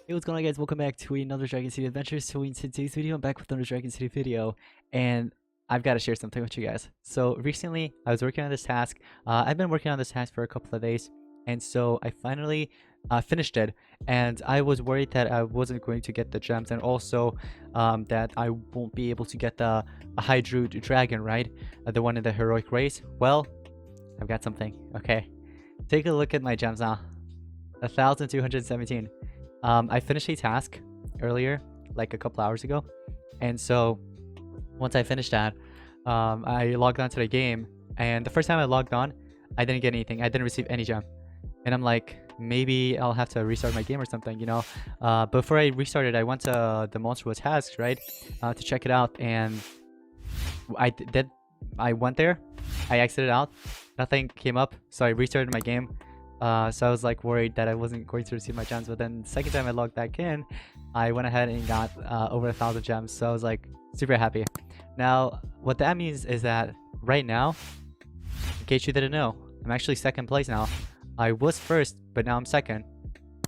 Hey, what's going on, guys? Welcome back to another Dragon City Adventure. So in today's video, I'm back with another Dragon City video, and I've got to share something with you guys. So recently, I was working on this task. I've been working on this task for a couple of days, and so I finally finished it. And I was worried that I wasn't going to get the gems, and also that I won't be able to get the Hydro Dragon, right? The one in the heroic race. Well, I've got something. Okay, take a look at my gems now. 1,217. I finished a task earlier, like a couple hours ago, and so once I finished that, I logged on to the game, and the first time I logged on, I didn't get anything. I didn't receive any gem, and I'm like, maybe I'll have to restart my game or something, you know. Before I restarted, I went to the monstrous tasks, right, to check it out, and did. I went there, I exited out, nothing came up, so I restarted my game. So I was like worried that I wasn't going to receive my gems, but then the second time I logged back in, I went ahead and got over 1,000 gems. So I was like super happy. Now, what that means is that right now, in case you didn't know, I'm actually second place now. I was first, but now I'm second.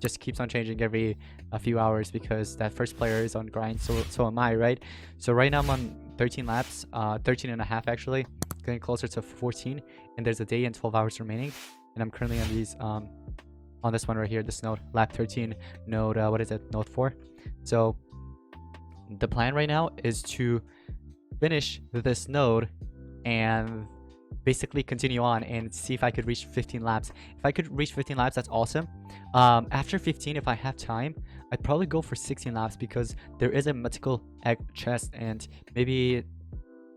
Just keeps on changing every a few hours because that first player is on grind, so am I, right? So right now I'm on 13 laps, 13 and a half actually, getting closer to 14, and there's a day and 12 hours remaining. And I'm currently on these on this one right here, this node, lap 13, node what is it, node 4. So the plan right now is to finish this node and basically continue on and see if I could reach 15 laps. If I could reach 15 laps, that's awesome. After 15, if I have time, I'd probably go for 16 laps because there is a mythical egg chest and maybe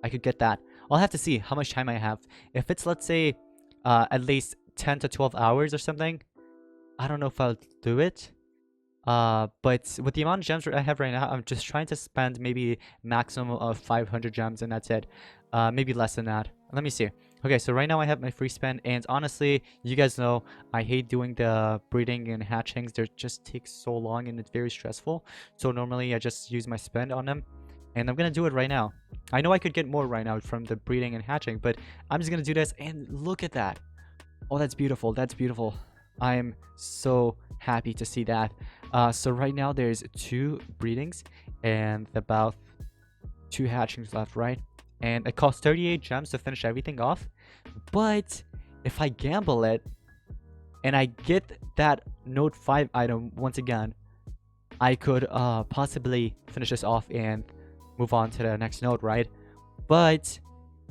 I could get that. I'll have to see how much time I have. If it's, let's say, at least 10 to 12 hours or something, I don't know if I'll do it. But with the amount of gems I have right now, I'm just trying to spend maybe maximum of 500 gems and that's it. Maybe less than that. Let me see. Okay, so right now I have my free spend, and honestly, you guys know I hate doing the breeding and hatchings. They just take so long and it's very stressful. So normally I just use my spend on them, and I'm gonna do it right now. I know I could get more right now from the breeding and hatching, but I'm just gonna do this, and look at that. Oh, that's beautiful. That's beautiful. I'm so happy to see that. So right now there's 2 breedings and about 2 hatchings left, right? And it costs 38 gems to finish everything off. But if I gamble it and I get that Note 5 item once again, I could possibly finish this off and move on to the next node, right? But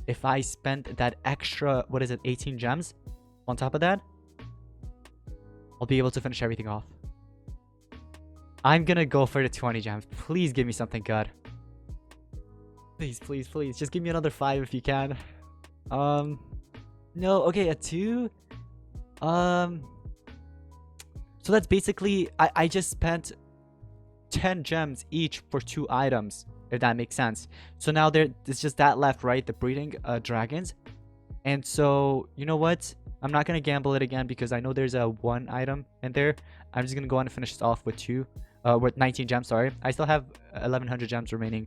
if I spend that extra, what is it, 18 gems on top of that, I'll be able to finish everything off. I'm gonna go for the 20 gems. Please give me something good. Please, please, please. Just give me another 5 if you can. No, okay, a 2. So that's basically, I just spent 10 gems each for 2 items, if that makes sense. So now there's just that left, right? The breeding dragons. And so, you know what? I'm not gonna gamble it again because I know there's a 1 item in there. I'm just gonna go on and finish this off with 19 gems, sorry. I still have 1,100 gems remaining.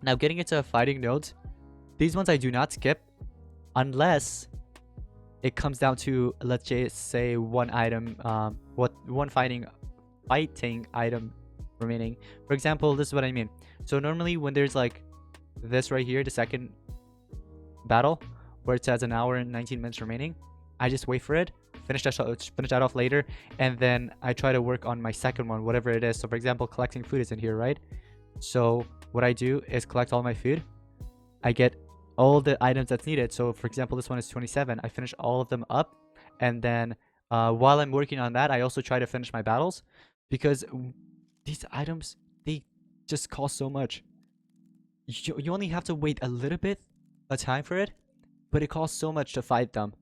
Now, getting into fighting nodes, these ones I do not skip unless it comes down to, let's just say, 1 item, one fighting item remaining. For example, this is what I mean. So normally when there's like this right here, the second battle, where it says an hour and 19 minutes remaining, I just wait for it, finish that off later, and then I try to work on my second one, whatever it is. So for example, collecting food is in here, right? So what I do is collect all my food. I get all the items that's needed. So for example, this one is 27. I finish all of them up, and then while I'm working on that, I also try to finish my battles because these items, they just cost so much. You only have to wait a little bit of time for it, but it costs so much to fight them.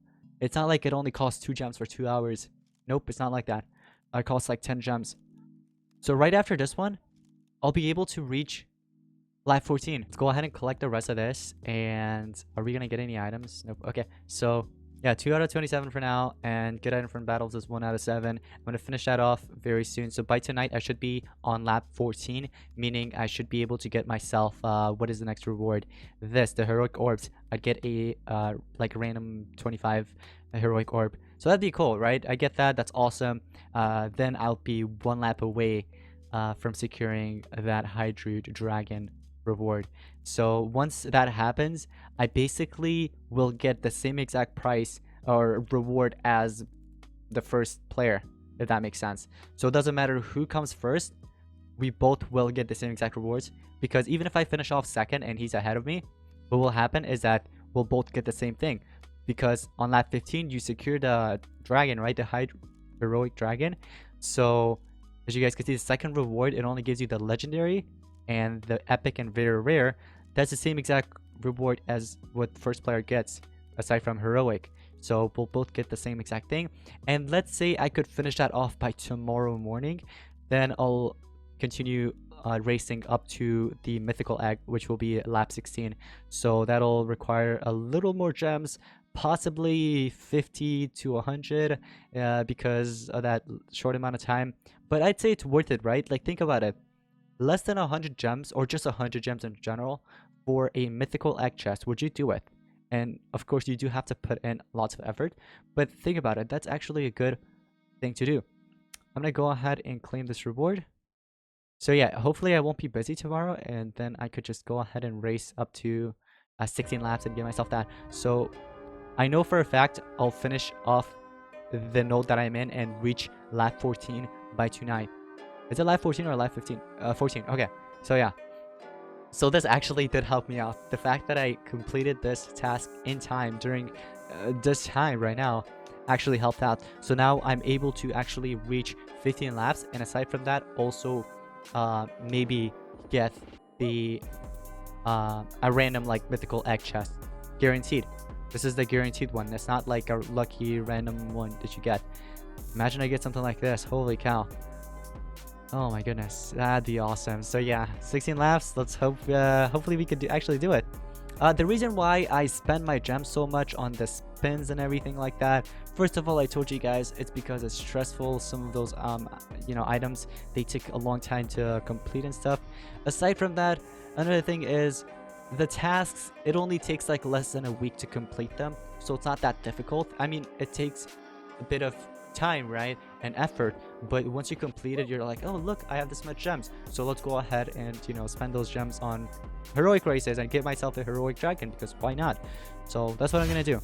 It's not like it only costs 2 gems for 2 hours. Nope, it's not like that. It costs like 10 gems. So right after this one, I'll be able to reach lap 14. Let's go ahead and collect the rest of this. And are we gonna get any items? Nope. Okay, so Yeah, 2 out of 27 for now, and good item from battles is 1 out of 7. I'm going to finish that off very soon. So by tonight, I should be on lap 14, meaning I should be able to get myself, what is the next reward? The heroic orbs. I'd get a, like a random 25 heroic orb. So that'd be cool, right? I get that. That's awesome. Then I'll be 1 lap away from securing that Hydroid Dragon reward. So once that happens, I basically will get the same exact price or reward as the first player, if that makes sense. So it doesn't matter who comes first, we both will get the same exact rewards, because even if I finish off second and he's ahead of me, what will happen is that we'll both get the same thing, because on lap 15 you secure the dragon, right? The heroic dragon. So as you guys can see, the second reward, it only gives you the legendary and the epic and very rare. That's the same exact reward as what the first player gets, aside from heroic. So we'll both get the same exact thing. And let's say I could finish that off by tomorrow morning, then I'll continue racing up to the mythical egg, which will be lap 16. So that'll require a little more gems, possibly 50 to 100, because of that short amount of time. But I'd say it's worth it, right? Like, think about it. Less than 100 gems, or just 100 gems in general, for a mythical egg chest, would you do it? And of course, you do have to put in lots of effort, but think about it. That's actually a good thing to do. I'm gonna go ahead and claim this reward. So yeah, hopefully I won't be busy tomorrow, and then I could just go ahead and race up to 16 laps and get myself that. So I know for a fact I'll finish off the node that I'm in and reach lap 14 by tonight. Is it lap 14 or lap 15? 14. Okay. So yeah. So this actually did help me out. The fact that I completed this task in time during this time right now actually helped out. So now I'm able to actually reach 15 laps, and aside from that, also maybe get the a random like mythical egg chest, guaranteed. This is the guaranteed one. It's not like a lucky random one that you get. Imagine I get something like this. Holy cow. Oh my goodness, that'd be awesome. So yeah, 16 laps. Let's hope hopefully we could actually do it. The reason why I spend my gems so much on the spins and everything like that, first of all, I told you guys, it's because it's stressful. Some of those you know, items, they take a long time to complete and stuff. Aside from that, another thing is the tasks, it only takes like less than a week to complete them, so it's not that difficult. I mean, it takes a bit of time, right, and effort, but once you complete it, you're like, oh look, I have this much gems, so let's go ahead and, you know, spend those gems on heroic races and get myself a heroic dragon, because why not? So that's what I'm gonna do.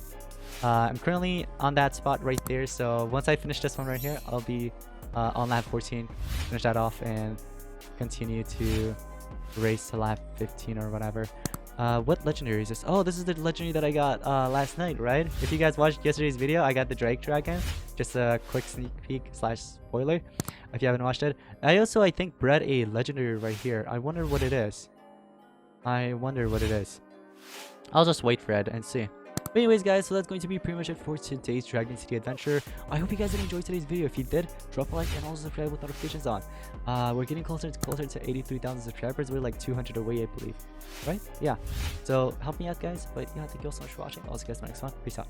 I'm currently on that spot right there, so once I finish this one right here, I'll be on lap 14, finish that off and continue to race to lap 15 or whatever. What legendary is this? Oh, this is the legendary that I got last night, right? If you guys watched yesterday's video, I got the Drake Dragon. Just a quick sneak peek / spoiler if you haven't watched it. I also, I think, bred a legendary right here. I wonder what it is. I'll just wait for it and see. But anyways, guys, so that's going to be pretty much it for today's Dragon City adventure. I hope you guys did enjoy today's video. If you did, drop a like and also subscribe with notifications on. We're getting closer to 83,000 subscribers. We're like 200 away, I believe. Right? Yeah. So help me out, guys. But yeah, thank you all so much for watching. I'll see you guys in the next one. Peace out.